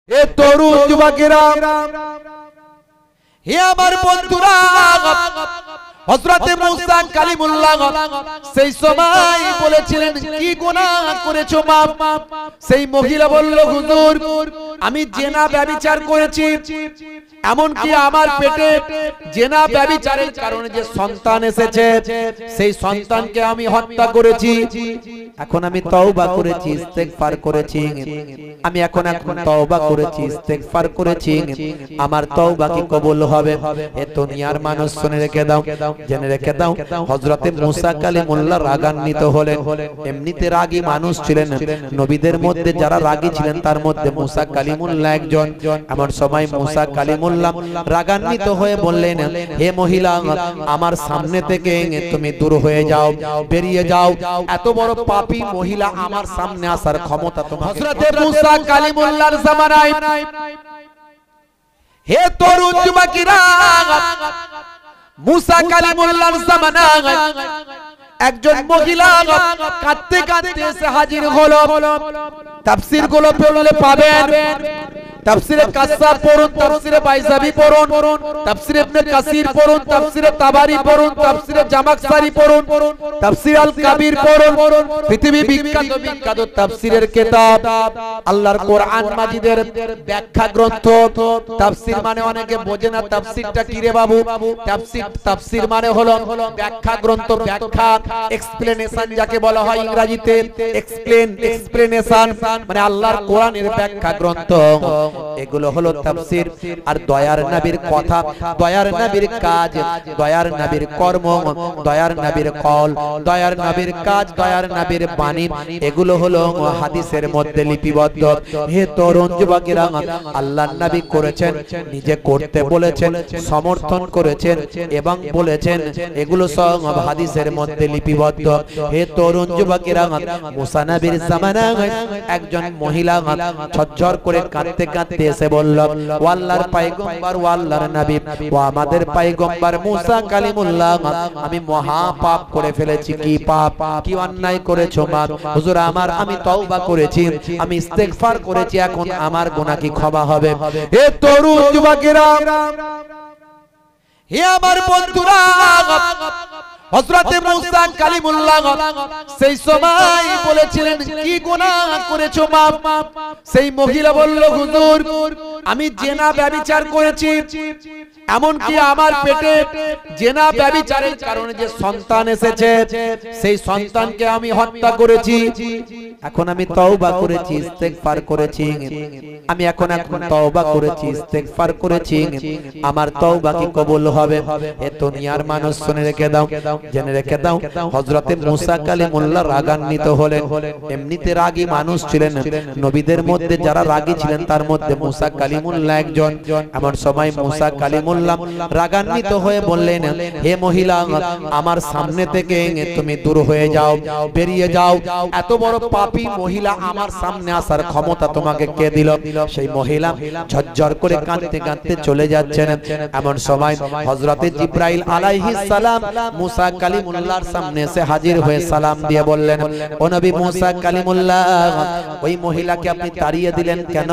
এ তরুণ যুবকেরা, হে আমার বন্ধুরা, হযরতে মুসা কালিমুল্লাহ সেই সময় বলেছিলেন কি গুনাহ করেছো মা? সেই মহিলা বলল, হুজুর আমি জিনা ব্যভিচার করেছি, এমন কি আমার পেটে জিনা ব্যভিচারের কারণে যে সন্তান এসেছে সেই সন্তানকে আমি হত্যা করেছি। এখন আমি তওবা করেছি, ইস্তেগফার করেছি, আমি এখন তওবা করেছি, ইস্তেগফার করেছি, আমার তওবা কি কবুল হবে? এ দুনিয়ার মানুষ শুনে রেখে দাও, জেনে রেখে দাও, হযরতে মুসা কালিমুল্লাহ রাগান্বিত হলেন। এমনিতে রাগী মানুষ ছিলেন, নবীদের মধ্যে যারা রাগী ছিলেন তার মধ্যে মুসা কালিমুল্লাহ একজন। এমন সময় মুসা কালিমুল্লাহ রাগান্বিত হয়ে বললেন, হে মহিলা, আমার সামনে থেকে তুমি দূর হয়ে যাও, বেরিয়ে যাও, এত বড় পাপী মহিলা আমার সামনে আসার ক্ষমতা তোমার? হযরতে মুসা কালিমুল্লাহর জামানায়, হে তরুণ যুবকেরা, মুসা কালিমুল্লাহর জামানায় একজন মহিলা কাঁদতে কাঁদতে এসে হাজির হলো। তাফসীর গুলো পড়লে পাবেন, তাফসীরে কাসাব পড়ুন, তাফসীরে বাইজাবি পড়ুন, তাফসীরে ইবনে কাসির পড়ুন, তাফসীরে তাবারি পড়ুন, তাফসীরে জামাকশারি পড়ুন, তাফসীর আল কাবীর পড়ুন। পৃথিবী বিখ্যাত বিখ্যাত তাফসীরের কিতাব, আল্লাহর কোরআন মাজিদের ব্যাখ্যা গ্রন্থ। তাফসীর মানে অনেকে বোঝে না তাফসীরটা কি রে বাবু। তাফসীর মানে হলো ব্যাখ্যা গ্রন্থ, ব্যাখ্যা, এক্সপ্লেনেশন যাকে বলা হয় ইংরেজিতে, এক্সপ্লেনেশন মানে আল্লাহর কোরআনের ব্যাখ্যা গ্রন্থ। এগুলো হলো তাফসীর। আর দয়ার নবীর কথা, দয়ার নবীর কাজ, দয়ার নবীর কর্ম, দয়ার নবীর কল, দয়ার নবীর কাজ, দয়ার নবীর বাণী, এগুলো হলো হাদিসের মধ্যে লিপিবদ্ধ। হে তরুণ যুবকেরা, আল্লাহর নবী করেছেন, নিজে করতে বলেছেন, সমর্থন করেছেন এবং বলেছেন, এগুলো সব হাদিসের মধ্যে লিপিবদ্ধ। হে তরুণ যুবকেরা, মুসা নবীর জামানায় একজন মহিলা ঝরঝর করে কাঁদতে কাঁদতে এসে বলল, ও আল্লাহর পয়গম্বর, ও আল্লাহর নবী, ও আমাদের পয়গম্বর মুসা কালিমুল্লাহ, আমি মহা পাপ করে ফেলেছি। কি পাপ, কি অন্যায় করেছো মা? হুজুর আমি তওবা করেছি, আমি ইস্তেগফার করেছি, এখন আমার গুনাহ কি ক্ষমা হবে? হে তরুণ যুবকেরা, হে আমার বন্ধুরা, হযরতে মুসা কালিমুল্লাহ সেই সময় বলেছিলেন কি গুনাহ করেছো মা? সেই মহিলা বলল, হুজুর আমি জিনা ব্যভিচার করেছি, এমন কি আমার পেটে জিনা ব্যভিচারের কারণে যে সন্তান এসেছে সেই সন্তানকে আমি হত্যা করেছি। এখন আমি তওবা করেছি, ইস্তেগফার করেছি, আমি এখন তওবা করেছি, ইস্তেগফার করেছি, আমার তওবা কি কবুল হবে? এ দুনিয়ার মানুষ শুনে রেখে দাও, জেনে রেখে দাও, হযরতে মুসা কালিমুল্লাহ রাগান্বিত হলেন। এমনিতে রাগী মানুষ ছিলেন, নবীদের মধ্যে যারা রাগী ছিলেন তার মধ্যে মুসা কালিমুল্লাহ একজন। এমন সময় মুসা কালিমুল্লাহ রাগান্বিত হয়ে বললেন, হে মহিলা, আমার সামনে থেকে তুমি দূর হয়ে যাও, বেরিয়ে যাও, এত বড় পাপী মহিলা আমার সামনে আসার ক্ষমতা তোমাকে কে দিল? সেই মহিলা ঝরঝর করে কাঁদতে কাঁদতে চলে যাচ্ছেন। এমন সময় হযরতে জিবরাইল আলাইহিস সালাম মুসা কালিমুল্লাহর সামনে এসে হাজির হয়ে সালাম দিয়ে বললেন, ও নবী মুসা কালিমুল্লাহ, ওই মহিলাকে আপনি তাড়িয়ে দিলেন কেন?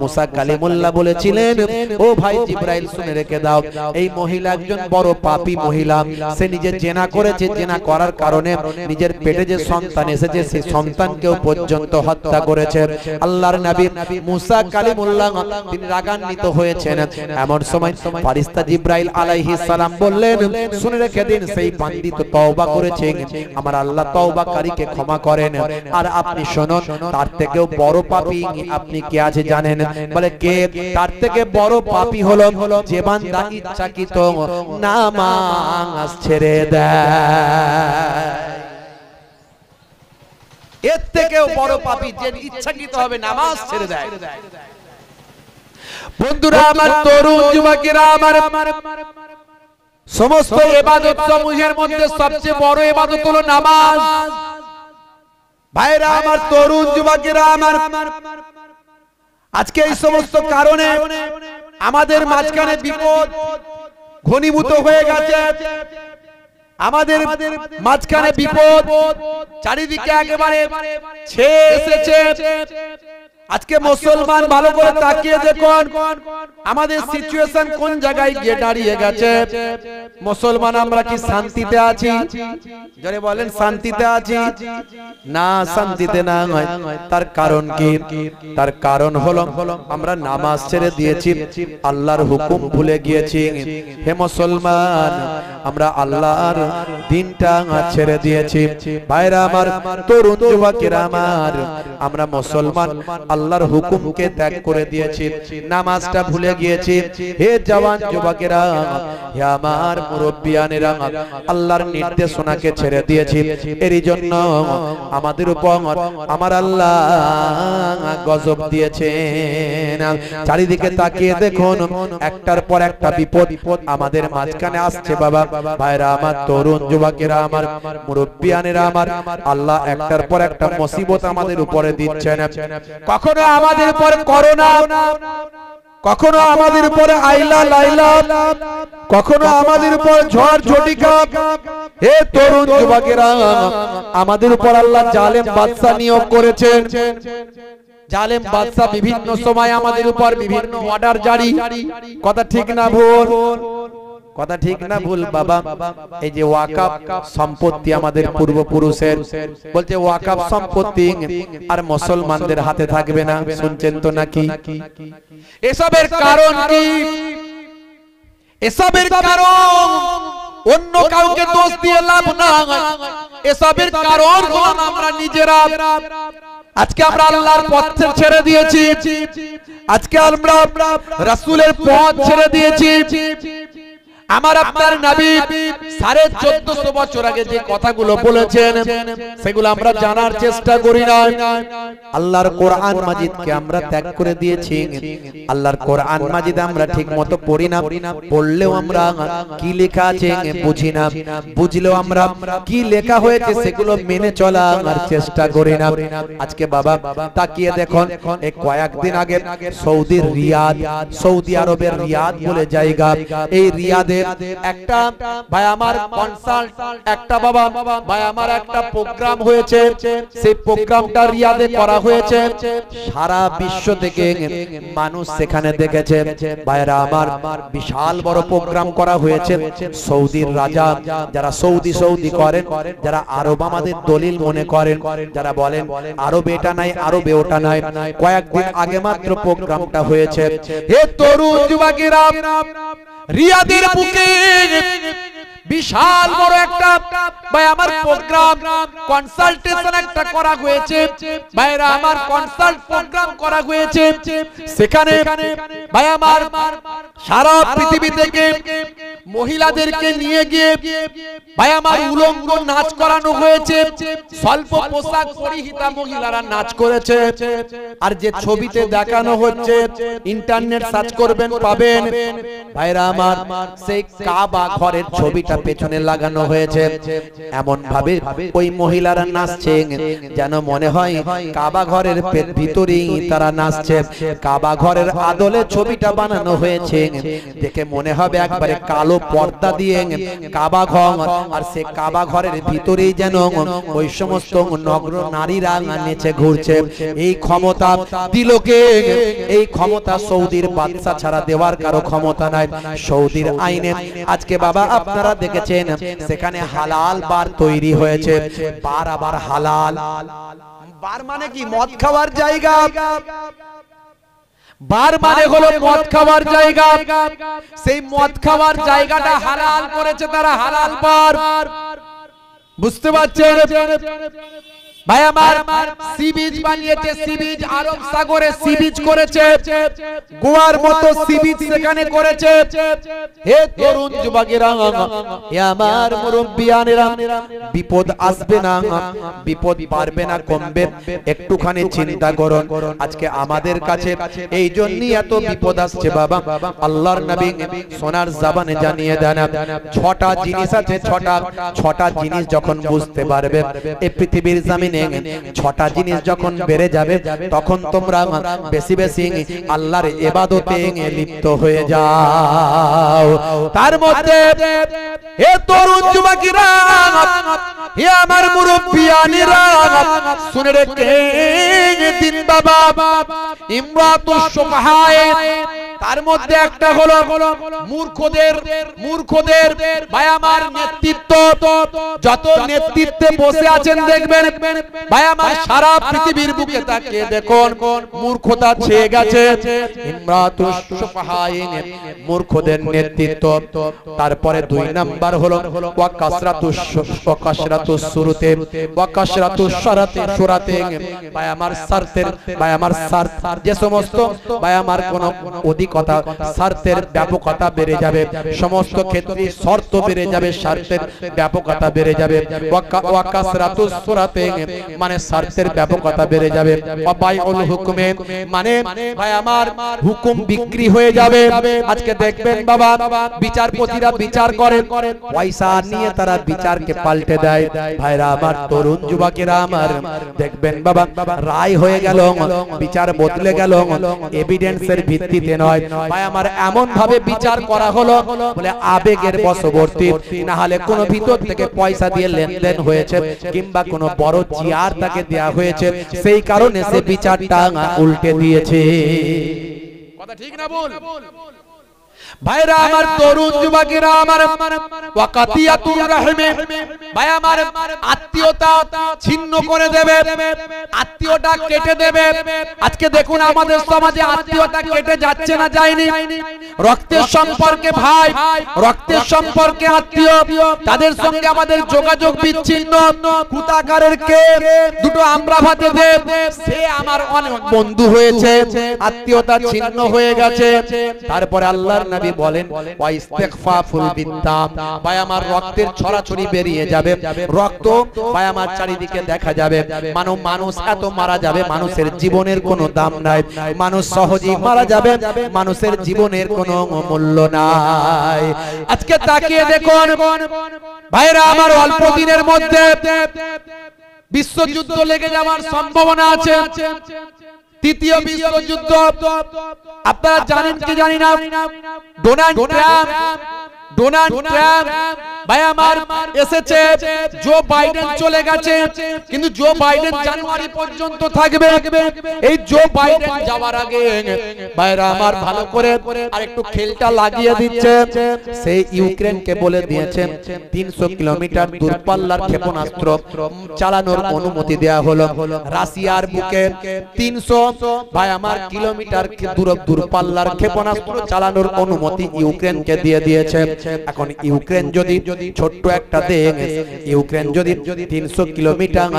মুসা কালিমুল্লাহ বলেছিলেন, ও ভাই জিবরাইল শুনে রেখে দাও, এই মহিলা একজন বড় পাপী মহিলা, সে নিজে জিনা করেছে, জিনা করার কারণে নিজের পেটে যে সন্তান এসেছে সেই সন্তানকেও পর্যন্ত হত্যা করেছে। আল্লাহর নবী মুসা কালিমুল্লাহ তিনি রাগান্বিত হয়েছেন। এমন সময় ফেরেশতা জিবরাইল আলাইহিস সালাম বললেন, শুনে রেখে দিন, সেই বান্দী তো তওবা করেছে, আমার আল্লাহ তওবাকারীকে ক্ষমা করেন। আর আপনি শুনুন, তার থেকেও বড় পাপী আপনি কে আছে জানেন? বলে কে? তার থেকে বড় পাপী হলো যে বান্দা ইচ্ছাকৃত নামাজ ছেড়ে দেয়। এর থেকেও বড় পাপী যে ইচ্ছাকৃত হবে নামাজ ছেড়ে দেয়। বন্ধুরা আমার, তরুণ যুবকেরা আমার, সমস্ত ইবাদত সমূহের মধ্যে সবচেয়ে বড় ইবাদত হলো নামাজ। ভাইরা আমার, তরুণ যুবকেরা আমার, আজকে এই সমস্ত কারণে আমাদের মাঝখানে বিপদ ঘনীভূত হয়ে গেছে। আমাদের মাঝখানে বিপদ চারিদিকে একেবারে ছেয়ে এসেছে। আজকে মুসলমান ভালো করে তাকিয়ে দেখুন আমাদের সিচুয়েশন কোন জায়গায় গিয়ে দাঁড়িয়ে গেছে। মুসলমান আমরা কি শান্তিতে আছি? যারা বলেন শান্তিতে আছি, না শান্তিতে না। তার কারণ কি? তার কারণ হলো আমরা নামাজ ছেড়ে দিয়েছি, আল্লাহর হুকুম ভুলে গিয়েছি। হে মুসলমান, আমরা আল্লাহর দ্বীনটা ছেড়ে দিয়েছি। ভাইরা আমার, তরুণ যুবকেরা আমার, আমরা মুসলমান আল্লাহর হুকুমকে ত্যাগ করে দিয়েছি, নামাজটা ভুলে গিয়েছি। হে জওয়ান যুবকেরা, হে আমার মুরব্বিয়ানেরা, আল্লাহর নির্দেশনাকে ছেড়ে দিয়েছি। এরই জন্য আমাদের উপর আমার আল্লাহ গজব দিয়েছেন। চারিদিকে তাকিয়ে দেখুন একটার পর একটা বিপদ আমাদের মাঝখানে আসছে। বাবা ভাইরা আমার, তরুণ যুবকেরা আমার, মুরব্বিয়ানেরা আমার, আল্লাহ একটার পর একটা মুসিবত আমাদের উপরে দিচ্ছেন। কখনো আমাদের উপর করোনা, কখনো আমাদের উপরে আইলা লাইলা, কখনো আমাদের উপর ঝড় ঝটিকা। হে তরুণ যুবকেরা, আমাদের উপর আল্লাহ জালেম বাদশা নিয়োগ করেছেন। জালেম বাদশা বিভিন্ন সময় আমাদের উপর বিভিন্ন অর্ডার জারি। কথা ঠিক না ভুল? কথা ঠিক না ভুল? বাবা, এই যে ওয়াকাফ সম্পত্তি আমাদের পূর্বপুরুষের, বলছে ওয়াকাফ সম্পত্তি আর মুসলমানদের হাতে থাকবে না। শুনছেন তো নাকি? এসবের কারণ কি? এসবের কারণ অন্য কাউকে দোষ দিয়ে লাভ না। এসবের কারণ হলাম আমরা নিজেরা। আজকে আমরা আল্লাহর পথ ছেড়ে দিয়েছি, আজকে আমরা রাসূলের পথ ছেড়ে দিয়েছি। আমার আপনার নবী 1450 বছর আগে যে কথাগুলো বলেছেন সেগুলো আমরা জানার চেষ্টা করি না। আল্লাহর কোরআন মাজিদকে আমরা ত্যাগ করে দিয়েছি। আল্লাহর কোরআন মাজিদ আমরা ঠিকমতো পড়ি না, পড়লেও আমরা কি লেখা আছে বুঝি না, বুঝলেও আমরা কি লেখা হয়েছে সেগুলো মেনে চলার চেষ্টা করি না। আজকে বাবা তাকিয়ে দেখুন, এই কয়েকদিন আগে সৌদির রিয়াদ, সৌদি আরবের রিয়াদ বলে জায়গা, এই রিয়াদে একটা ভাই আমার কনসাল্ট, একটা বাবা ভাই আমার একটা প্রোগ্রাম হয়েছে। সেই প্রোগ্রামটা রিয়াদে করা হয়েছে, সারা বিশ্ব থেকে মানুষ সেখানে দেখেছে। ভাইরা আমার, বিশাল বড় প্রোগ্রাম করা হয়েছে। সৌদির রাজা, যারা সৌদি সৌদি করেন, যারা আরব আমাদের দলিল মনে করেন, যারা বলেন আরব এটা নাই, আরবে ওটা নাই, কয়েকদিন আগে মাত্র প্রোগ্রামটা হয়েছে। হে তরুণ যুবকেরা, রিয়াদের বুকে বিশাল বড় একটা ভাই আমার প্রোগ্রাম, কনসালটেশন একটা করা হয়েছে। ভাইরা আমার, কনসাল্ট প্রোগ্রাম করা হয়েছে। সেখানে ভাই আমার সারা পৃথিবী থেকে মহিলাদেরকে নিয়ে গিয়ে ভাই আমার উলঙ্গ নাচ করানো হয়েছে। স্বল্প পোশাক পরিহিতা মহিলারা নাচ করেছে। আর যে ছবিতে দেখানো হচ্ছে, ইন্টারনেট সার্চ করবেন পাবেন। ভাইরা আমার, সেই কাবা ঘরের ছবিটা পেছনে লাগানো হয়েছে। এমন ভাবে ওই মহিলারা নাচছে যেন মনে হয় কাবা ঘরের ভিতরেই তারা নাচছে। কাবা ঘরের আদলে ছবিটা বানানো হয়েছে, দেখে মনে হবে একবারে কালো পর্দা দিয়ে কাবা ঘর, আর সে কাবা ঘরের ভিতরেই যেন ওই সমস্ত নগ্ন নারীরা নেচে ঘুরছে। এই ক্ষমতা দিলকে, এই ক্ষমতা সৌদির বাদশা ছাড়া দেওয়ার কারো ক্ষমতা নাই। সৌদির আইনে আজকে বাবা আপনারা দেখেছেন সেখানে হালাল বার তৈরি হয়েছে। বার আবার হালাল। বার মানে কি? মদ খাওয়ার জায়গা। বার মানে হলো মদ খাওয়ার জায়গা। সেই মদ খাওয়ার জায়গাটা হালাল করেছে তারা, হালাল বার। বুঝতে পারছেন ভাই আমার? সি বিচ বানিয়েছে, সি বিচ আরব সাগরে সি বিচ করেছে, গোয়ার মতো সি বিচ সেখানে করেছে। হে তরুণ যুবকেরা, হে আমার মুরব্বিয়ানেরা, বিপদ আসবে না, বিপদ পারবে না কমবে। একটুখানি চিন্তা করুন, আজকে আমাদের কাছে এই জন্যই এত বিপদ আসছে। বাবা আল্লাহর নবী সোনার জবানে জানিয়ে দেন, 6টা জিনিস আছে। 6টা জিনিস যখন বুঝতে পারবে, এই পৃথিবীর জমিন জমিনে ছটা জিনিস যখন বেড়ে যাবে তখন তোমরা বেশি বেশি আল্লাহর ইবাদতে লিপ্ত হয়ে যাও। তার মধ্যে হে তরুণ যুবকেরা, হে আমার মুরব্বিয়ানিরা, শুনে রেখে দিন বাবা, ইমরাতুস সুফাহায়ে তার মধ্যে একটা হলো মূর্খদের ভাই আমার নেতৃত্ব। যত নেতৃত্বে বসে আছেন দেখবেন ভাই আমার সারা পৃথিবীর বুকে তাকিয়ে দেখুন মূর্খতা ছেয়ে গেছে। ইমরাতুস সুফাহায়ে মূর্খদের নেতৃত্ব। তারপরে 2 নাম্বার হলো ওয়াকাসরাতুস সুরুতে ওয়াকাসরাতুস সুরাতে ভাই আমার স্বার্থের ভাই আমার স্বার্থ যে সমস্ত ভাই আমার কোন অধিকতা স্বার্থের ব্যাপকতা বেড়ে যাবে, সমস্ত ক্ষেত্রে শর্ত বেড়ে যাবে, স্বার্থের ব্যাপকতা বেড়ে যাবে। ওয়াকাসরাতুস সুরাতে মানে স্বার্থের ব্যাপকতা বেড়ে যাবে। ওয়াবাইউল হুকমে মানে ভাই আমার হুকুম বিক্রি হয়ে যাবে। আজকে দেখবেন বাবা বিচারপতিরা বিচার করেন, পয়সা নিয়ে তারা বিচারকে পাল্টে দেয়। ভাইরা আমার, তরুণ যুবকেরা আমার, দেখবেন বাবা রায় হয়ে গেল, বিচার বদলে গেল, এভিডেন্সের ভিত্তিতে নয় ভাই আমার, এমন ভাবে বিচার করা হলো বলে আবেগের বশবর্তী, না হলে কোনো ভিতর থেকে পয়সা দিয়ে লেনদেন হয়েছে কিংবা কোনো বড় চেয়ার তাকে দেয়া হয়েছে, সেই কারণে সে বিচারটা উল্টে দিয়েছে। কথা ঠিক না বল ভাইরা আমার, তরুণ যুবকেরা আমার, ওয়াকাতিয়াতুর রাহিমে ভাই আমার আত্মীয়তা ছিন্ন করে দেবে, আত্মীয়তা কেটে দেবে। আজকে দেখুন আমাদের সমাজে আত্মীয়তা কেটে যাচ্ছে না যায়নি। রক্তের সম্পর্কে ভাই, রক্তের সম্পর্কে আত্মীয়, তাদের সঙ্গে আমাদের যোগাযোগ বিচ্ছিন্ন। কুতাকারের কে দুটো আমরা ভাতে দে, সে আমার অনেক বন্ধু হয়েছে, আত্মীয়তা ছিন্ন হয়ে গেছে। তারপরে আল্লাহর নবী বলেন ওয়াইস্তিগফাফুল বিদ্দাম, ভাই আমার রক্তের ছড়াছড়ি বেরিয়ে যাবে, রক্ত ভাই আমার চারিদিকে দেখা যাবে। মানুষ এত মারা যাবে, মানুষের জীবনের কোনো দাম নাই, মানুষ সহজেই মারা যাবে, মানুষের জীবনের কোনো মূল্য নাই। আজকে তাকিয়ে দেখুন ভাইরা আমার, অল্প দিনের মধ্যে বিশ্বযুদ্ধ লেগে যাওয়ার সম্ভাবনা আছে। তৃতীয় বিশ্বযুদ্ধ আপনারা জানেন কি জানি না, ডোনাল্ড ট্রাম্প ভাই আমার এসেছে, জো বাইডেন চলে গেছে, কিন্তু জো বাইডেন জানুয়ারি পর্যন্ত থাকবে। এই জো বাইডেন যাওয়ার আগে ভাইরা আমার ভালো করে আরেকটু খেলটা লাগিয়ে দিচ্ছে। সেই ইউক্রেনকে বলে দিয়েছেন 300 কিলোমিটার দূরপাল্লার ক্ষেপণাস্ত্র চালানোর অনুমতি দেয়া হলো। রাশিয়ার বুকে 300 ভাই আমার কিলোমিটার দূরপাল্লার ক্ষেপণাস্ত্র চালানোর অনুমতি ইউক্রেনকে দিয়ে দিয়েছে। এখন ইউক্রেন যদি ছোট্ট একটা দেশ, ইউক্রেন যদি 300 কিলোমিটার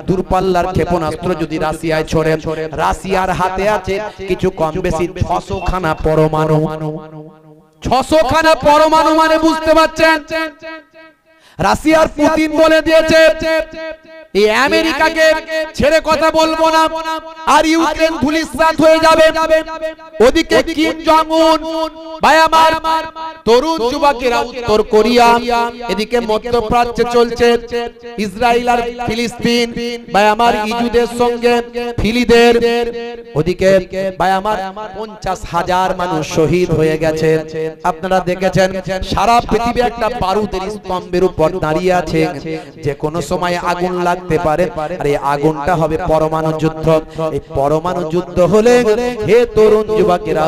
দূরপাল্লার ক্ষেপণাস্ত্র যদি রাশিয়ায় ছড়ে, রাশিয়ার হাতে আছে কিছু কম বেশি 600 খানা পরমাণু। 600 খানা পরমাণু মানে বুঝতে পারছেন, রাশিয়ার পুতিন বলে দিয়েছে এই আমেরিকাকে ছেড়ে কথা বলবো না, আর ইউক্রেন ধুলিসাৎ হয়ে যাবে। ওদিকে কিম জং উন ভাই আমার, তরুণ যুবকেরা উত্তর কোরিয়া, এদিকে মধ্যপ্রাচ্যে চলছে ইসরায়েল আর ফিলিস্তিন ভাই আমার, ইহুদের সঙ্গে ফিলিদের। ওদিকে ভাই আমার 50,000 মানুষ শহীদ হয়ে গেছে। আপনারা দেখেছেন সারা পৃথিবী একটা বারুদের স্তম্ভের উপর দাঁড়িয়ে আছে, যে কোনো সময় আগুন লাগতে পারে, আর এই আগুনটা হবে পরমাণু যুদ্ধ। এই পরমাণু যুদ্ধ হলে হে তরুণ যুবকেরা,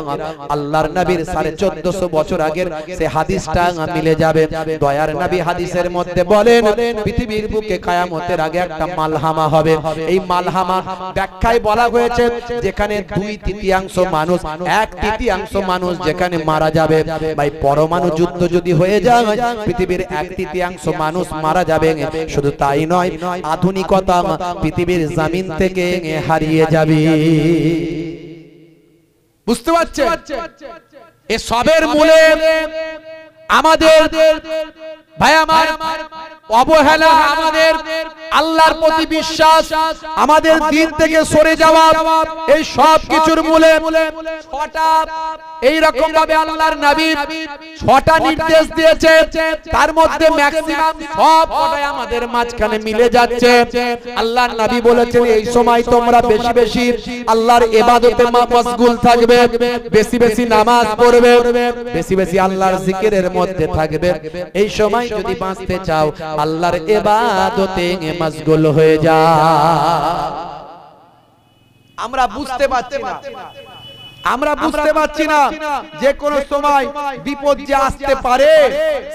আল্লাহর নবীর 1450 বছর আগের সে হাদিসটা মিলে যাবে। দয়ার নবী হাদিসের মধ্যে বলেন পৃথিবীর বুকে কিয়ামতের আগে একটা মালহামা হবে। এই মালহামা ব্যাখ্যায় বলা হয়েছে যেখানে 2/3 মানুষ, 1/3 মানুষ যেখানে মারা যাবে। ভাই পরমাণু যুদ্ধ যদি হয়ে যায়, পৃথিবীর 1/3 মানুষ মারা যাবে। শুধু তাই নয়, আধুনিকতা পৃথিবীর জমিন থেকে হারিয়ে যাবে। বুঝতে পারছেন? এ সবের মূলে আমাদের ভাই আমার অবহেলা, আমাদের আল্লাহর প্রতি বিশ্বাস, আমাদের দিন থেকে সরে যাওয়া, এই সব কিছুর মূলে ছটা এই রকম ভাবে আল্লাহর নবী ছটা নির্দেশ দিয়েছে। তার মধ্যে ম্যাক্সিমাম সব কটাই আমাদের মাঝখানে মিলে যাচ্ছে। আল্লাহর নবী বলেছেন এই সময় তোমরা বেশি বেশি আল্লাহর ইবাদতে মশগুল থাকবে, বেশি বেশি নামাজ পড়বে, বেশি বেশি আল্লাহর জিকিরের মধ্যে থাকবে। এই সময় যদি বাঁচতে চাও আল্লাহর ইবাদতে মশগুল হয়ে যাও। আমরা বুঝতে পারছি না যে কোন সময় বিপদ যে আসতে পারে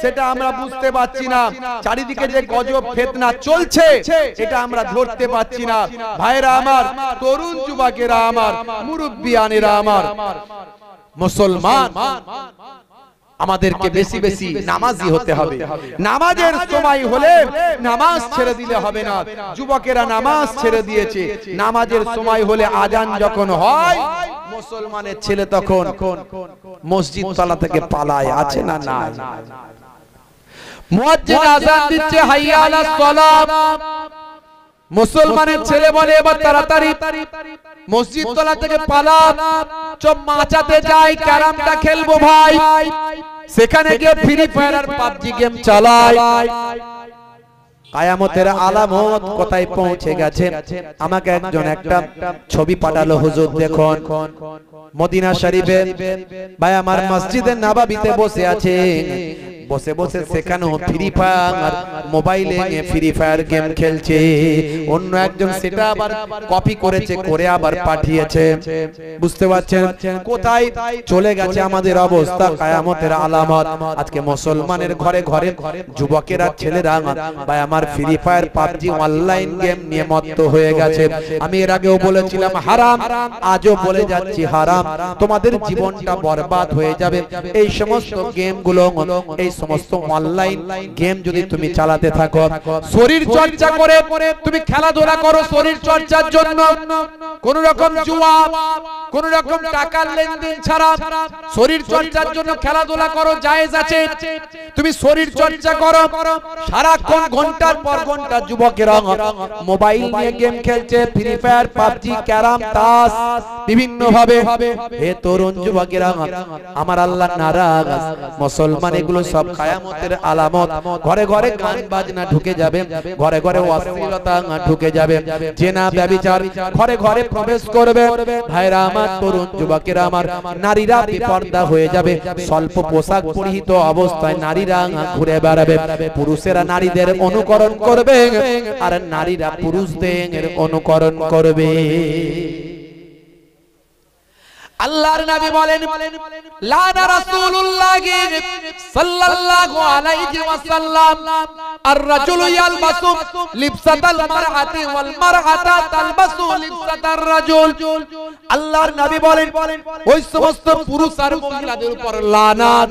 সেটা আমরা বুঝতে পারছি না। চারিদিকে যে গজব ফিতনা চলছে এটা আমরা ধরতে পারছি না। ভাইরা আমার, তরুণ যুবকেরা আমার, মুরব্বিয়ানেরা আমার, মুসলমান আমাদেরকে বেশি বেশি নামাজি হতে হবে। নামাজের সময় হলে নামাজ ছেড়ে দিলে হবে না। যুবকেরা নামাজ ছেড়ে দিয়েছে। নামাজের সময় হলে আজান যখন হয় মুসলমানের ছেলে তখন মসজিদ তলা থেকে পালায়, আছে না নাই? মুয়াজ্জিন আজান দিচ্ছে হাইয়া আলাস সালাত, মুসলমানের ছেলে বলে এবার তাড়াতাড়ি মসজিদ তলা থেকে পালা, চপ মাচাতে যাই, ক্যারামটা খেলবো ভাই। সেখানে গিয়ে ফ্রি ফায়ার আর পাবজি গেম চালায়। কিয়ামতের আলামত কোথায় পৌঁছে গেছে? আমাকে একজন একটা ছবি পাঠালো, হুজুর দেখুন মদিনা শরীফে ভাই আমার মসজিদে নববীতে বসে আছে, বসে বসে সেখানেও ফ্রি ফায়ার মোবাইলে ফ্রি ফায়ার গেম খেলছে। অন্য একজন সেটা আবার কপি করেছে, করে আবার পাঠিয়েছে। বুঝতে পারছেন কোথায় চলে গেছে আমাদের অবস্থা? কিয়ামতের আলামত। আজকে মুসলমানের ঘরে ঘরে যুবকেরা, ছেলেরা ভাই আমার free fire PUBG online game নিয়ে মত্ত হয়ে গেছে। আমি এর আগেও বলেছিলাম হারাম, আজও বলে যাচ্ছি হারাম। তোমাদের জীবনটা বরবাদ হয়ে যাবে এই সমস্ত গেমগুলো, এই সমস্ত অনলাইন গেম যদি তুমি চালাতে থাকো। শরীর চর্চা করে তুমি খেলাধুলা করো শরীর চর্চার জন্য, কোন রকম জুয়া, কোন রকম টাকার লেনদেন ছাড়া শরীর চর্চার জন্য খেলাধুলা করো, জায়েজ আছে। তুমি শরীর চর্চা করো, সারাক্ষণ ঘন্টার পর ঘন্টা যুবকেরা মোবাইল নিয়ে গেম খেলছে, ফ্রি ফায়ার, পাবজি, ক্যারাম, তাস, বিভিন্ন ভাবে। হে তরুণ যুবকেরা আমার, আল্লাহ নারাজ। মুসলমান এগুলো সব কিয়ামতের আলামত। ঘরে ঘরে গান বাজনা ঢুকে যাবে, ঘরে ঘরে অশ্লীলতা ঢুকে যাবে, জেনা ব্যভিচার ঘরে ঘরে প্রবেশ করবে। ভাইরা আমার, তরুণ যুবকেরা আমার, নারীরা বেপর্দা হয়ে যাবে। স্বল্প পোশাক পরিহিত অবস্থায় নারীরা ঘুরে বেড়াবে। পুরুষেরা নারীদের অনুকরণ করবে আর নারীরা পুরুষদের অনুকরণ করবে। আল্লাহর নবী বলেন লানা রাসূলুল্লাহি সাল্লাল্লাহু আলাইহি ওয়াসাল্লাম আর-রাজুলু ইয়ালবাসু লিবসাতাল মারআতি ওয়াল মারআতা তালবাসু লিবসাতার রাজুল। আল্লাহর নবী বলেন ওই সমস্ত পুরুষ আর মহিলাদের উপর লানাত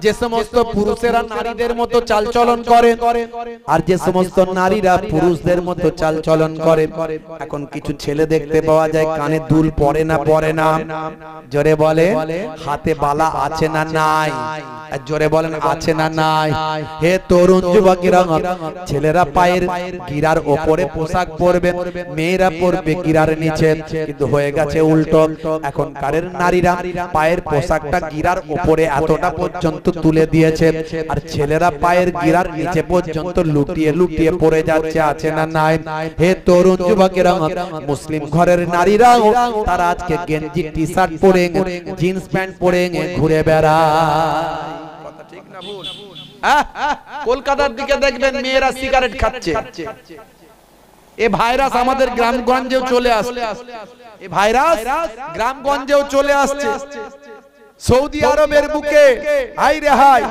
যে সমস্ত পুরুষেরা নারীদের মতো চালচলন করে আর যে সমস্ত নারীরা পুরুষদের মতো চালচলন করে। এখন কিছু ছেলে দেখতে পাওয়া যায় কানে দুল পরে না, জোরে বলে হাতে বালা আছে না নাই, জোরে বলেন আছে না নাই। হে তরুণ যুবকেরা, ছেলেরা পায়ের গিরার উপরে পোশাক পরবে, মেয়েরা পরবে গিরার নিচে। কিন্তু হয়ে গেছে উল্টো। এখন কারের নারীরা পায়ের পোশাকটা গিরার উপরে এতটা পর্যন্ত তুলে দিয়েছে আর ছেলেরা পায়ের গিরার নিচে পর্যন্ত লুটিয়ে লুটিয়ে পড়ে যাচ্ছে, আছে না নাই। হে তরুণ যুবকেরা, মুসলিম ঘরের নারীরা তারা আজকে গেঞ্জি টি শার্ট পরে জিন্স প্যান্ট পরে ঘুরে বেড়ায়। কথা ঠিক না ভুল? কলকাতার দিকে দেখবেন মেয়েরা সিগারেট খাচ্ছে। এ ভাইরাস আমাদের গ্রামগঞ্জেও চলে আসছে, এ ভাইরাস গ্রামগঞ্জেও চলে আসছে। সৌদি আরবের বুকে হাই রে হাই,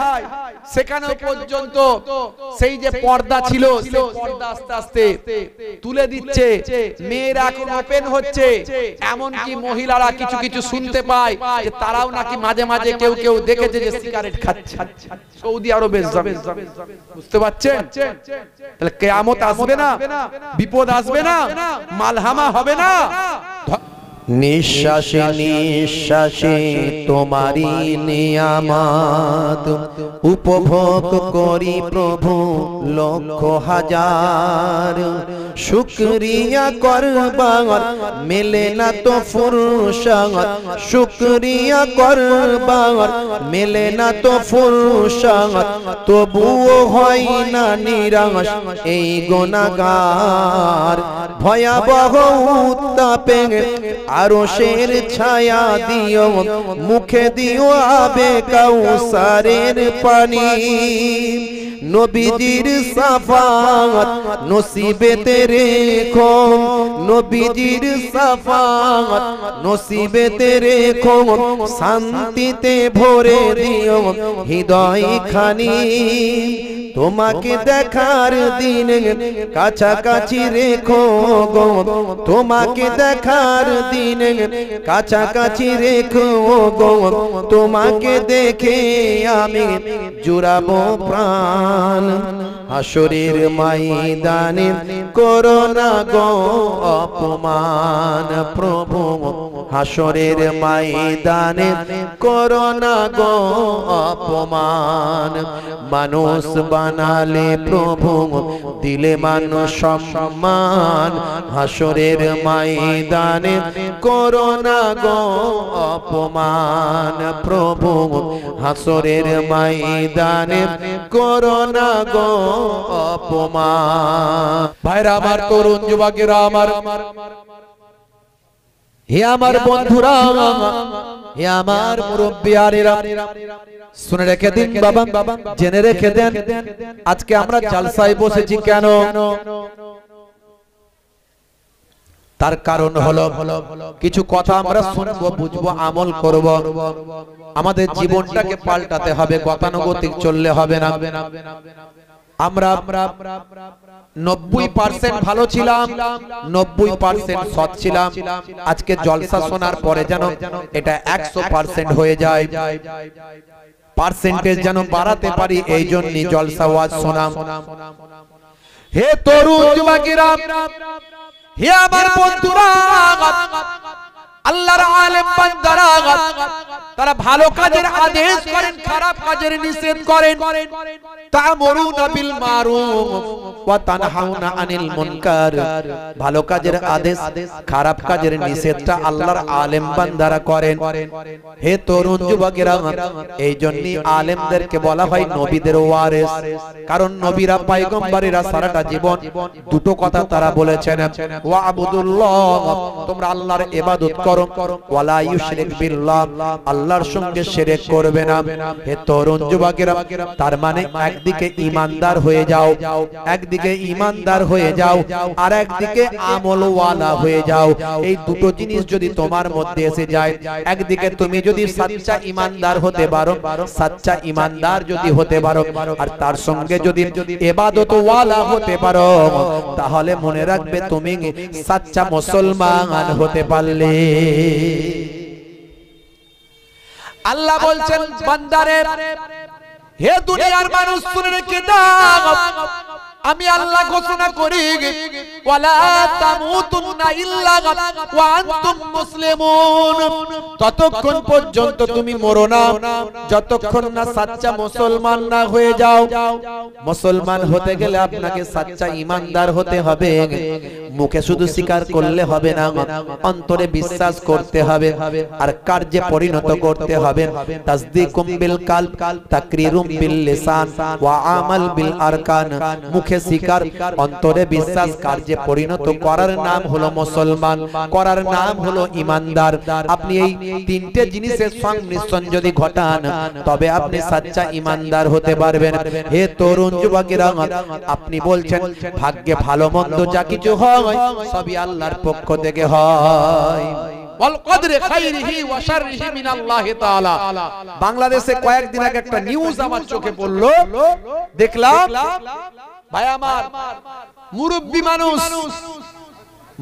সেখানে পর্যন্ত সেই যে পর্দা ছিল সেই পর্দা আস্তে আস্তে তুলে দিচ্ছে। মেয়েরা এখন ওপেন হচ্ছে, এমন কি মহিলারা কিছু কিছু শুনতে পায় যে তারাও নাকি মাঝে মাঝে কেউ কেউ দেখেছে যে সিগারেট খাচ্ছে সৌদি আরবে। বুঝতে পারছেন? তাহলে কিয়ামত আসবে না, বিপদ আসবে না, মালহামা হবে না। নিঃশ্বাসে নিঃশ্বাসে তোমারি নিয়ামত উপভোগ করি প্রভু লক্ষ হাজার শুকরিয়া করবার মেলে না তো ফুরসত শুকরিয়া করবার মেলে না তো ফুরসত তবুও হয় না নিরাশ এই গুনাহগার ভয়াবহ উত্তাপে আরশের ছায়া দিও মুখে দিও আবে কাউসারের পানি নবীজির সাফাত নসিবেতে রেখো নবীজির সাফাত নসিবেতে রেখো শান্তিতে ভরে দিও হৃদয় খানি তোমাকে দেখার দিন কাছাকাছি রেখো গো তোমাকে দেখার দিন কাছাকাছি রেখো গো তোমাকে দেখে আমি জুড়াবো প্রাণ হাসরের ময়দানে করোনা গো অপমান প্রভু হাসরের ময়দানে করোনা গো অপমান মানুষ বানালে প্রভু দিলে মানুষ সম্মান হাসরের ময়দানে করোনা গো অপমান প্রভু হাসরের ময়দানে করোনা গো অপমান ভাইরা আমার তরুণ যুবকেরা আমার হে আমার বন্ধুরা হে আমার মুরব্বিয়ানেরা শুনে রেখে দিন বাবা জেনে রেখে দেন আজকে আমরা জালসায় বসেছি কেন তার কারণ হলো কিছু কথা আমরা শুনবো বুঝবো আমল করব আমাদের জীবনটাকে পাল্টাতে হবে গতানুগতিক চললে হবে না আমরা 90% ভালো ছিলাম 90% সৎ ছিলাম আজকে জলসা শোনার পরে যেন এটা 100% হয়ে যায় পার্সেন্টেজ যেন বাড়াতে পারি এই জন্যই জলসা ওয়াজ শোনাম হে তরুণ যুবকেরা হে আমার বন্ধুরা আল্লাহর আলেম বান্দারা তারা ভালো কাজের আদেশ করেন খারাপ কাজের নিষেধ করেন তা'মুরুনা বিল মারুফ ওয়া তানহাউনা আনিল মুনকার ভালো কাজের আদেশ খারাপ কাজের নিষেধটা আল্লাহর আলেম বান্দারা করেন হে তরুণ যুবকেরা এইজন্যই আলেমদেরকে বলা হয় নবীদের ওয়ারিস কারণ নবীরা পয়গম্বরেরা সারাটা জীবন দুটো কথা তারা বলেছেন ওয়া আবুদুল্লাহ তোমরা আল্লাহর ইবাদত করো ওয়ালা ইউশরিক বিল্লাহ আল্লাহর সঙ্গে শিরক করবে না হে তরুণ যুবকেরা তার মানে একদিকে ঈমানদার হয়ে যাও একদিকে ঈমানদার হয়ে যাও আর একদিকে আমলওয়ালা হয়ে যাও এই দুটো জিনিস যদি তোমার মধ্যে এসে যায় একদিকে তুমি যদি সচ্চা ঈমানদার হতে পারো সচ্চা ঈমানদার যদি হতে পারো আর তার সঙ্গে যদি ইবাদতওয়ালা হতে পারো তাহলে মনে রাখবে তুমি সচ্চা মুসলমান হতে পারলে আল্লাহ বলছেন বান্দারে হে দুনিয়ার মানুষ শুনে রেখে দাও আমি আল্লাহ ঘোষণা করি ওয়ালা তামুতুন্না ইল্লা ওয়া আনতুম মুসলিমুন ততক্ষণ পর্যন্ত তুমি মরো না যতক্ষণ না সচ্চা মুসলমান না হয়ে যাও মুসলমান হতে গেলে আপনাকে সচ্চা ঈমানদার হতে হবে মুখে শুধু স্বীকার করলে হবে না অন্তরে বিশ্বাস করতে হবে আর কার্যে পরিণত করতে হবে তাসদীকুম বিল কলব তাকরীরুম বিল লিসান ওয়া আমাল বিল আরকান মুখে স্বীকার অন্তরে বিশ্বাস কার্যে পরিণত করার নাম হলো মুসলমান করার নাম হলো ঈমানদার আপনি এই তিনটে জিনিসের সংমিশ্রণ যদি ঘটান তবে আপনি সচ্চা ঈমানদার হতে পারবেন হে তরুণ যুবকেরা আপনি বলছেন ভাগ্যে ভালো মন্দ যা কিছু হয় সবই আল্লাহর পক্ষ থেকে হয় বাংলাদেশে কয়েকদিন আগে একটা নিউজ আমার চোখে পড়লো দেখলাম ভাই আমার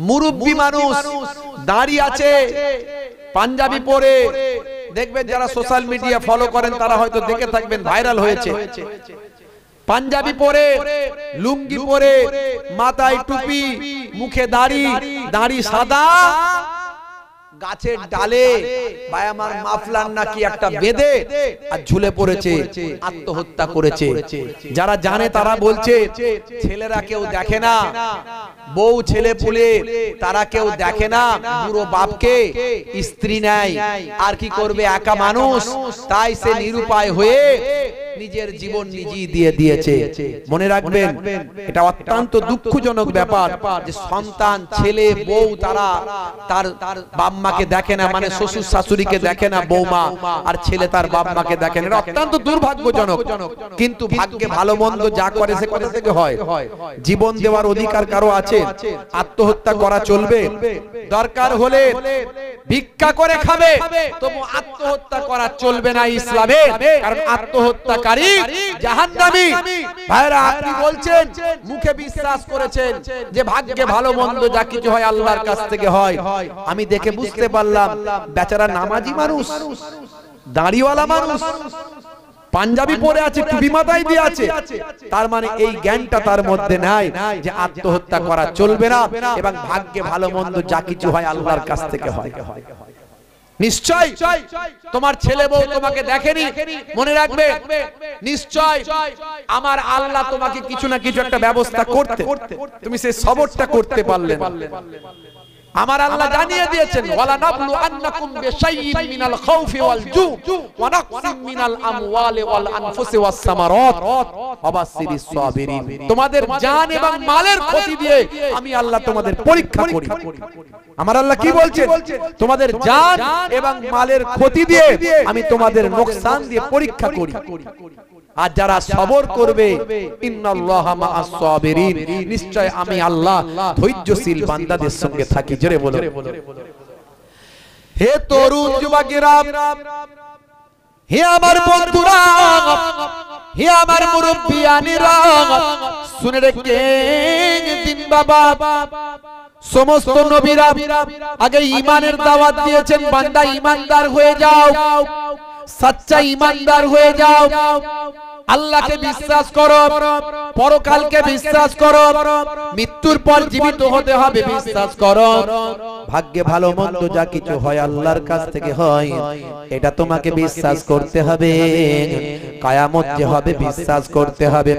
মুরব্বি মানুষ দাঁড়িয়ে আছে পাঞ্জাবি পরে দেখবেন যারা সোশ্যাল মিডিয়া ফলো করেন তারা হয়তো দেখে থাকবেন ভাইরাল হয়েছে পাঞ্জাবি পরে লুঙ্গি পরে মাথায় টুপি মুখে দাড়ি সাদা গাছের ডালে ভাই আমার মাফলার নাকি একটা বেঁধে আর ঝুলে পড়েছে, আত্মহত্যা করেছে। যারা জানে তারা বলছে ছেলেরা কেউ দেখে না, বউ ছেলে পুলে তারা কেউ দেখে না, বুড়ো বাপকে স্ত্রী নাই, আর কি করবে, একা মানুষ, তাই সে নিরুপায় হয়ে নিজের জীবন নিজেই দিয়ে দিয়েছে। মনে রাখবেন এটা অত্যন্ত দুঃখজনক ব্যাপার যে সন্তান ছেলে বউ তারা তার বাপ মাকে দেখে না, মানে শ্বশুর শাশুড়িকে দেখে না বৌমা, আর ছেলে তার বাপ মাকে দেখে না। এটা অত্যন্ত দুর্ভাগ্যজনক। কিন্তু ভাগ্যে ভালো মন্দ যা করে সে কোথা থেকে হয়? জীবন দেওয়ার অধিকার কারো আছে? আত্মহত্যা করা চলবে? দরকার হলে ভিক্ষা করে খাবে, তবু আত্মহত্যা করা চলবে না ইসলামে, কারণ আত্মহত্যাকারী জাহান্নামী। ভাইরা আপনি বলছেন মুখে বিশ্বাস করেছেন যে ভাগ্যে ভালো মন্দ যা কিছু হয় আল্লাহর কাছ থেকে হয়। আমি দেখে বুঝতে পারলাম বেচারা নামাজি মানুষ, দাড়িওয়ালা মানুষ, পাঞ্জাবি পরে আছে, টুপি মাথায় দিয়ে আছে, তার মানে এই জ্ঞানটা তার মধ্যে নাই যে আত্মহত্যা করা চলবে না এবং ভাগ্যে ভালো মন্দ যা কিছু হয় আল্লাহর কাছ থেকে হয়। নিশ্চয় তোমার ছেলে বউ তোমাকে দেখেনি, মনে রাখবে নিশ্চয় আমার আল্লাহ তোমাকে কিছু না কিছু একটা ব্যবস্থা করতে, তুমি সেই সবরটা করতে পারলে না। আমার আল্লাহ জানিয়ে দিয়েছেন ওয়ালা নাবলু আন্নাকুম বিশাইইন মিনাল খাউফি ওয়াল জু ওয়া নাকসিম মিনাল আমওয়ালি ওয়াল আনফুসি ওয়াস সামারাত ওয়াবাশশিরিস সাবিরিন। তোমাদের জান এবং মালের ক্ষতি দিয়ে আমি আল্লাহ তোমাদের পরীক্ষা করি। আমার আল্লাহ কি বলছেন? তোমাদের জান এবং মালের ক্ষতি দিয়ে আমি তোমাদের নোকসান দিয়ে পরীক্ষা করি। আর যারা সবর করবে ইন্নাল্লাহা মাআস সাবিরিন, নিশ্চয় আমি আল্লাহ ধৈর্যশীল বান্দাদের সঙ্গে থাকি। জোরে বলো। হে তরুণ যুবকেরা, হে আমার বন্ধুরা, হে আমার মুরব্বিয়ানেরা, শুনে রেখেন দিন বাবা, সমস্ত নবীরা আগে ঈমানের দাওয়াত দিয়েছেন, বান্দা ঈমানদার হয়ে যাও, সচ্চা ঈমানদার হয়ে যাও, আল্লাহকে বিশ্বাস করো, পরকালকে বিশ্বাস করো, মৃত্যুর পর জীবিত হতে হবে বিশ্বাস করো, ভাগ্যে ভালো মন্দ যা কিছু হয় আল্লাহর কাছ থেকে হয়, এটা তোমাকে বিশ্বাস করতে হবে। কিয়ামত যে হবে বিশ্বাস করতে হবে,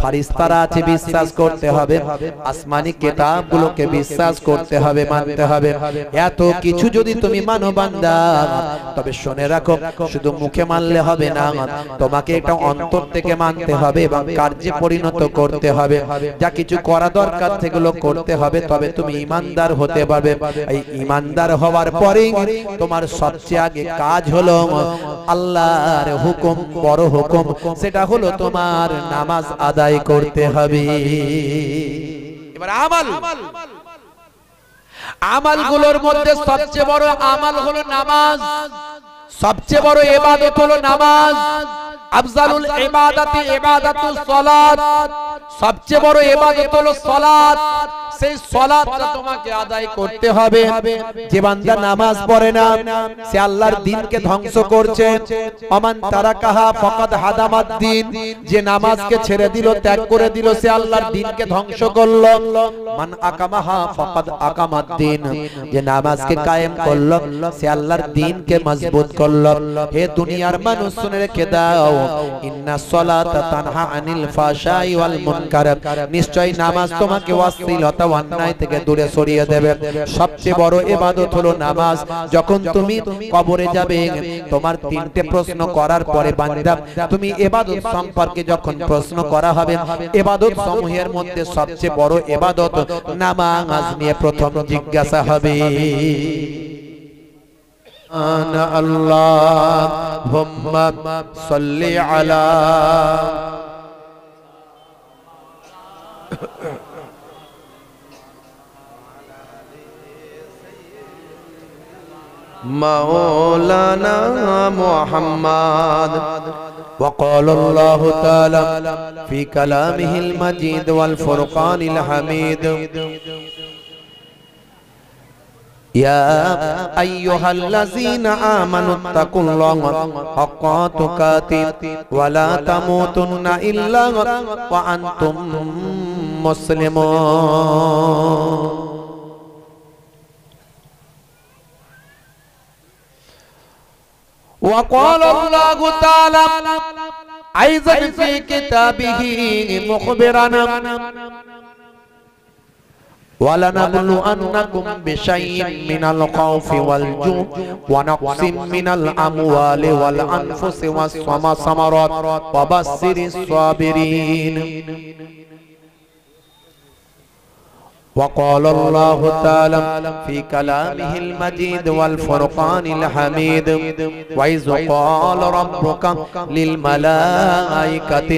ফেরেশতারা আছে বিশ্বাস করতে হবে, আসমানি কিতাবগুলোকে বিশ্বাস করতে হবে, মানতে হবে। এত কিছু যদি তুমি মানো বান্দা, তবে শুনে রাখো শুধু মুখে মানলে হবে না, তোমাকে এটা অন্তর থেকে মানতে হবে এবং কার্যে পরিণত করতে হবে। যা কিছু করা দরকার সেগুলো করতে হবে, তবে তুমি ঈমানদার হতে পারবে। এই ঈমানদার হওয়ার পরেই তোমার সবচেয়ে আগে কাজ হলো আল্লাহর হুকুম, বড় হুকুম, সেটা হলো তোমার নামাজ আদায় করতে হবে। এবার আমাল, আমালগুলোর মধ্যে সবচেয়ে বড় আমাল হলো নামাজ, সবচেয়ে বড় ইবাদত হলো নামাজ। আফজালুল ইবাদাতি ইবাদাতুস সালাত, সবচেয়ে বড় ইবাদত হলো সালাত। সেই সালাতটা তোমাকে আদায় করতে হবে। যে বান্দা নামাজ পড়ে না সে আল্লাহর দ্বীনকে ধ্বংস করছে। আমান তারাকাহা ফাকাদ হাদামাদ দ্বীন, যে নামাজকে ছেড়ে দিল, ত্যাগ করে দিল, সে আল্লাহর দ্বীনকে ধ্বংস করলো। মান আকামাহা ফাকাদ আকামাদ দ্বীন, যে নামাজকে কায়েম করলো সে আল্লাহর দ্বীনকে মজবুত করলো। হে দুনিয়ার মানুষ শুনে রেখে দাও, ইন্নাস সালাতা তানহা আনিল ফাহশাই ওয়াল মুনকার, নিশ্চয় নামাজ তোমাকে অশ্লীলতা অন্যায় থেকে দূরে সরিয়ে দেবে। সবচেয়ে বড় ইবাদত হলো নামাজ। যখন তুমি কবরে যাবে, তোমার তিনটে প্রশ্ন করার পরে বান্দা তুমি ইবাদত সম্পর্কে যখন প্রশ্ন করা হবে, ইবাদত সমূহের মধ্যে সবচেয়ে বড় ইবাদত নামাজ নিয়ে প্রথম জিজ্ঞাসা হবে। আনা আল্লাহুম্মা সাল্লি আলা مولانا محمد. وقال الله تعالى في كلامه المجيد والفرقان الحميد: يا أيها الذين آمنوا اتقوا الله حق تقاته ولا تموتن إلا وأنتم مسلمون. وقال الله تعالى أيضا في كتابه مخبرا وَلَنَبْلُوَنَّكُمْ بِشَيْءٍ مِّنَ الْخَوْفِ وَالْجُوعِ وَنَقْصٍ مِّنَ الْأَمْوَالِ وَالْأَنفُسِ وَالثَّمَرَاتِ وَبَشِّرِ الصَّابِرِينَ وقال الله تعالى في كلامه المجيد والفرقان الحميد وإذ قال ربك للملائكة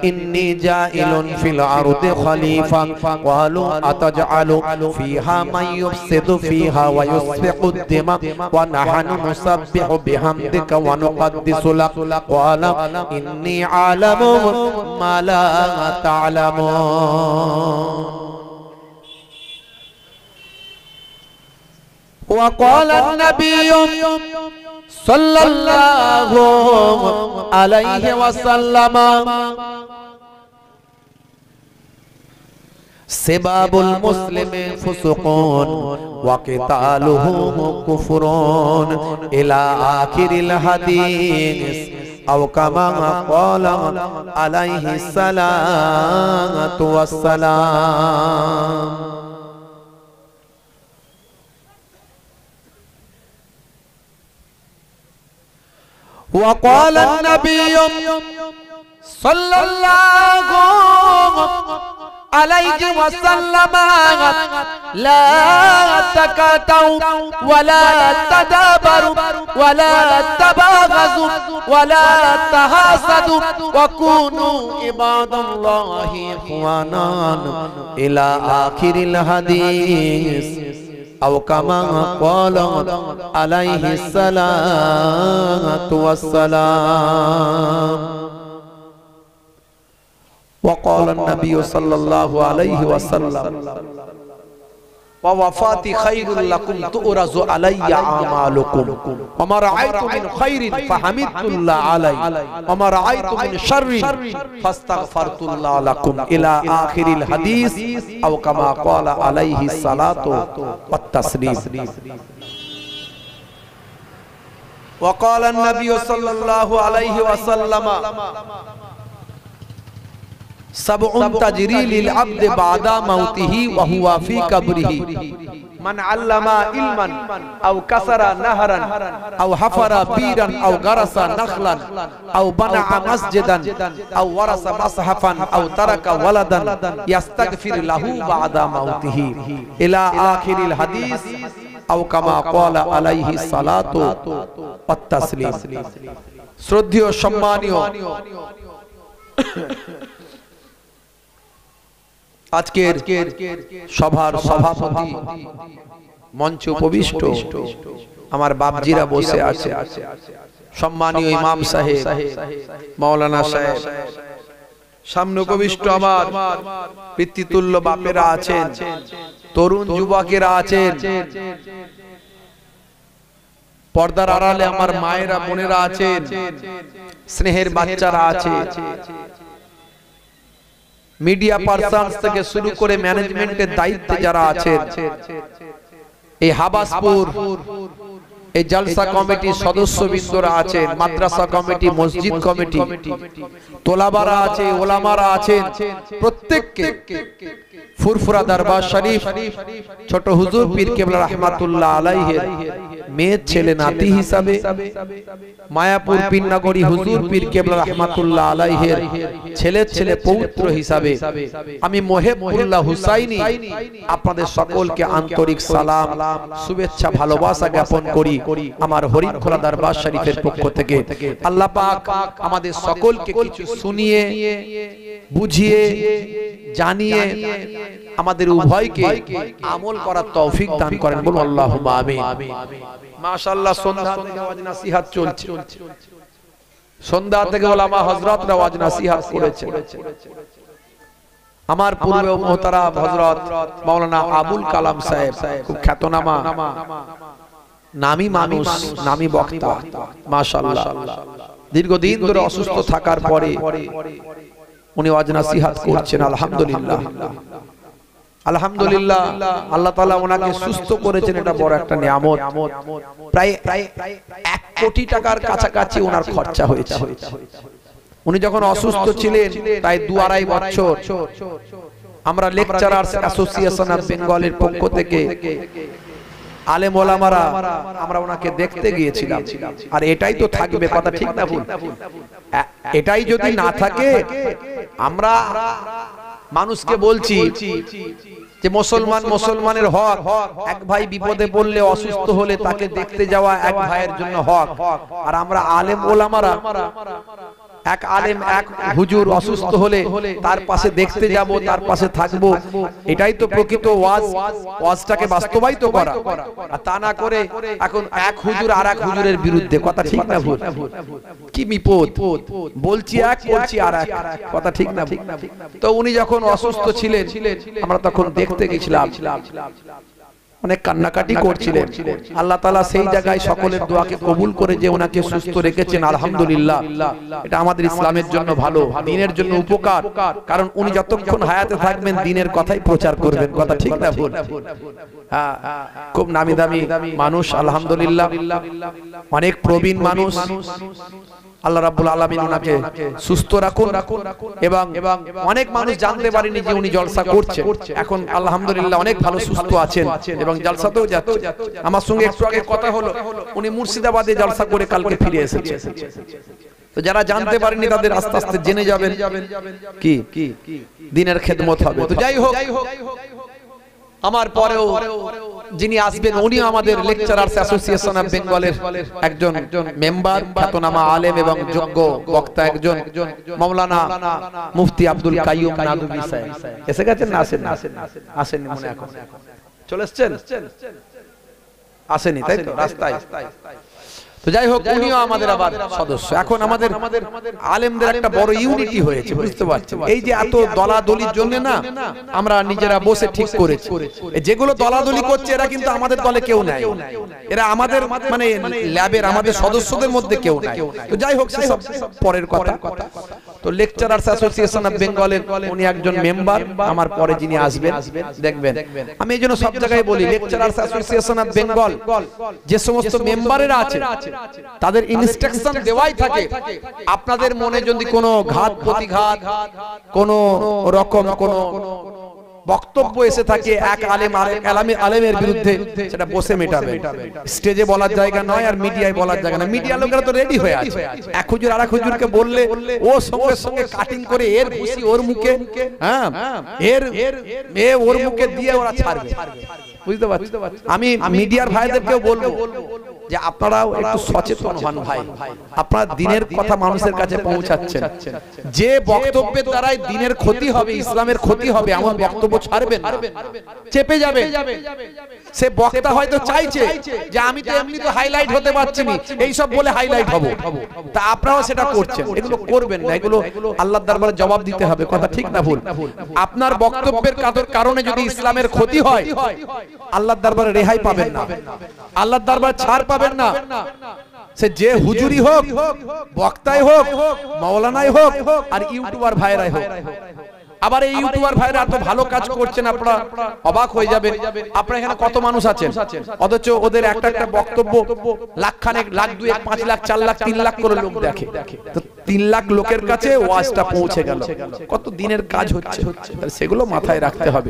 إني جاعل في الأرض خليفة قالوا أتجعل فيها من يفسد فيها ويسفك الدماء ونحن نسبح بحمدك ونقدس لك قال إني أعلم ما لا تعلمون وقال النبي صلى الله عليه وسلم سباب المسلم فسق وقتاله كفر إلى آخر الحديث أو كما قال عليه الصلاة والسلام وقال النبي صلى الله عليه وسلم لا تكاتوا ولا تدابروا ولا تباغضوا ولا تحاسدوا وكونوا عباد الله إخوانا إلى آخر الحديث أو كما قال عليه الصلاة والسلام وقال النبي صلى الله عليه وسلم ووفاتي خير لكم تؤرز علي أعمالكم وما رأيت من خير فحمدت الله علي وما رأيت من شر فاستغفرت الله لكم إلى آخر الحديث أو كما قال عليه الصلاة والتسليم وقال النبي صلى الله عليه وسلم سبع تجري للعبد بعد موته وهو في قبره من علم علما أو كسر نهرا أو حفر بيرا أو غرس نخلا أو بنى مسجدا أو ورث مصحفا أو ترك ولدا يستغفر له بعد موته إلى آخر الحديث أو كما قال عليه الصلاة والتسليم শ্রদ্ধেয় সম্মানীয় আজকের সভার সভাপতি মঞ্চে উপবিষ্ট আমার বাপজিরা বসে আছে সম্মানীয় ইমাম সাহেব মাওলানা সাহেব সামনে উপবিষ্ট আমার পিতৃতুল্য বাপেরা আছেন তরুণ যুবকেরা আছেন পর্দার আড়ালে আমার মায়েরা বোনেরা আছেন স্নেহের বাচ্চারা আছে মিডিয়া পারসনস থেকে শুরু করে ম্যানেজমেন্টের দায়িত্বে যারা আছেন এই হাবাসপুর এই জলসা কমিটির সদস্যবৃন্দরা আছেন মাদ্রাসা কমিটি মসজিদ কমিটি তোলাবারা আছে ওলামারা আছেন প্রত্যেককে ফুরফুরা দরবার শরীফ ছোট হুজুর পীর কেবলা রাহমাতুল্লাহ আলাইহির মেয়ের ছেলে নাতি হিসাবে মায়াপুর পীরনগরী হুজুর পীর কেবলা রাহমাতুল্লাহ আলাইহির ছেলের ছেলে পৌত্র হিসাবে আমি মোহেবুল্লাহ হুসাইনি আপনাদের সকলকে আন্তরিক সালাম শুভেচ্ছা ভালোবাসা জ্ঞাপন করি আমার হরিণখোলা দরবার শরীফের পক্ষ থেকে। আল্লাহ পাক আমাদের সকলকে কিছু শুনিয়ে বুঝিয়ে জানিয়ে আমাদের উভয়কে আমল করার তৌফিক দান করেন, বলুন আল্লাহুম্মা আমিন। মাশাআল্লাহ সন্ধ্যা থেকে ওয়াজ নসিহত চলছে, সন্ধ্যা থেকে ওলামা হযরতরা ওয়াজ নসিহত করেছে। আমার পূর্বে মুহতারাম হযরত মাওলানা আবুল কালাম সাহেব খুব খ্যাতনামা নামী মানুষ, নামী বক্তা, মাশাআল্লাহ দীর্ঘদিন ধরে অসুস্থ থাকার পরে উনি ওয়াজ নসিহত করছেন, আলহামদুলিল্লাহ। আলহামদুলিল্লাহ আল্লাহ তাআলা ওনাকে সুস্থ করেছেন, এটা বড় একটা নিয়ামত। প্রায় 1 কোটি টাকার কাছাকাছি ওনার খরচা হয়েছে। উনি যখন অসুস্থ ছিলেন তাই 2-2.5 বছর আমরা লেকচারার্স অ্যাসোসিয়েশন অফ বেঙ্গলের পক্ষ থেকে আলেম ওলামারা আমরা ওনাকে দেখতে গিয়েছিলাম। আর এটাই তো থাকবে, কথা ঠিক না ভুল? এটাই যদি না থাকে, আমরা মানুষকে বলছি যে মুসলমানের হক, এক ভাই বিপদে পড়লে অসুস্থ হলে তাকে দেখতে যাওয়া এক ভাইয়ের জন্য হক। আর আমরা আলেম ওলামারা এক আলেম এক হুজুর অসুস্থ হলে তার পাশে দেখতে যাব, তার পাশে থাকব, এটাই তো প্রকৃত ওয়াজটাকে বাস্তবায়িত করা। আর তা না করে এখন এক হুজুর আর এক হুজুরের বিরুদ্ধে, কথা ঠিক না ভুল? কি বিপদ, বলছি এক করছি আর এক, কথা ঠিক না? তো উনি যখন অসুস্থ ছিলেন আমরা তখন দেখতে গেছিলাম, অনেক কান্নাকাটি করছিলেন। আল্লাহ তাআলা সেই জায়গায় সকলের দোয়াকে কবুল করে যে ওনাকে সুস্থ রেখেছেন, আলহামদুলিল্লাহ। এটা আমাদের ইসলামের জন্য ভালো, দ্বীনের জন্য উপকার। কারণ উনি যতক্ষণ হায়াতে থাকবেন দ্বীনের কথাই প্রচার করবেন, কথা ঠিক না ভুল? হ্যাঁ, খুব নামি দামি মানুষ, আলহামদুলিল্লাহ, অনেক প্রবীণ মানুষ। আল্লাহ রাব্বুল আলামিন ওনাকে সুস্থ রাখুন। এবং অনেক মানুষ জানতে পারেনি যে উনি জলসা করছেন, এখন আলহামদুলিল্লাহ অনেক ভালো সুস্থ আছেন এবং জলসাতেও যাচ্ছেন। আমার সঙ্গে একটু আগে কথা হলো, উনি মুর্শিদাবাদে জলসা করে কালকে ফিরে এসেছেন। তো যারা জানতে পারেনি তাদের আস্তে আস্তে জেনে যাবেন কি দ্বীনের খেদমত হবে। তো যাই হোক, আমার পরেও যিনি আসবেন উনিও আমাদের লেকচারার্স অ্যাসোসিয়েশন অফ বেঙ্গলের একজন মেম্বার, খ্যাতনামা আলেম এবং যোগ্য বক্তা একজন মাওলানা মুফতি আব্দুল কাইয়ুম নাদবী সাহেব। এসে গেছেন না? আসেন মনে এখন চলে এসেছেন? আসেনি তাই তো, রাস্তায়। তো যাই হোক, উনিও আমাদের আবার সদস্য। এখন আমাদের আলেমদের একটা বড় ইউনিটি হয়েছে, বুঝতে পারছেন? এই যে এত দলাদলির জন্য না, আমরা নিজেরা বসে ঠিক করেছি যেগুলো দলাদলি করছে এরা কিন্তু আমাদের দলে কেউ নাই, এরা আমাদের মানে ল্যাবের আমাদের সদস্যদের মধ্যে কেউ নাই। তো যাই হোক, সেসব পরের কথা। তো লেকচারার্স অ্যাসোসিয়েশন অফ বেঙ্গলের উনি একজন মেম্বার, আমার পরে যিনি আসবেন দেখবেন। আমি এই জন্য সব জায়গায় বলি, লেকচারার্স অ্যাসোসিয়েশন অফ বেঙ্গল যে সমস্ত মেম্বারেরা আছে তাদের ইনস্ট্রাকশন দেওয়াই থাকে। আপনাদের মনে যদি কোনো ঘাত প্রতিঘাত, কোনো রকম কোনো বক্তব্য এসে থাকে এক আলেমের বিরুদ্ধে, সেটা বসে মেটাবে। স্টেজে বলার জায়গা নয়, আর মিডিয়ায় বলার জায়গা নয়। মিডিয়া লোকেরা তো রেডি হয়ে আছে, এক হুজুর আর এক হুজুরকে বললে ও সঙ্গে সঙ্গে কাটিং করে এর খুশি ওর মুখে, হ্যাঁ এর ওর মুখে দিয়ে ওরা ছাড়বে, বুঝতে পারছি? আমি মিডিয়ার ভাইদেরকেও বলবো যে আপনারাও একটু সচেতন হন ভাই, আপনারা দ্বীনের কথা মানুষের কাছে পৌঁছাচ্ছেন। যে বক্তব্যের দ্বারাই দ্বীনের ক্ষতি হবে, ইসলামের ক্ষতি হবে, এমন বক্তব্য ছাড়বেন না, চেপে যাবে। সে বক্তা হয়তো চাইছে যে আমি তো এমনি তো হাইলাইট হতে পারছি না, এই সব বলে হাইলাইট হব, তা আপনারাও সেটা করছেন। এগুলো করবেন না, এগুলো আল্লাহর দরবারে জবাব দিতে হবে, কথা ঠিক না ভুল? আপনার বক্তব্যের কারণে যদি ইসলামের ক্ষতি হয়, আল্লাহর দরবারে রেহাই পাবেন না, আল্লাহর দরবারে ছাড় পাবেন না। সে যে হুজুরি হোক, বক্তাই হোক, মাওলানাই হোক, আর ইউটিউবার ভাইরাই হোক। আবার এই ইউটিউবার ভাইরা এত ভালো কাজ করছেন, আপনারা অবাক হয়ে যাবেন। আপনারা এখানে কত মানুষ আছেন, অথচ ওদের একটা একটা বক্তব্য লাখখানেক, লাখ 2, 5 লাখ, 4 লাখ, 3 লাখ করে লোক দেখে। তো 3 লাখ লোকের কাছে ওয়াজটা পৌঁছে গেল, কত দিনের কাজ হচ্ছে, সেগুলো মাথায় রাখতে হবে।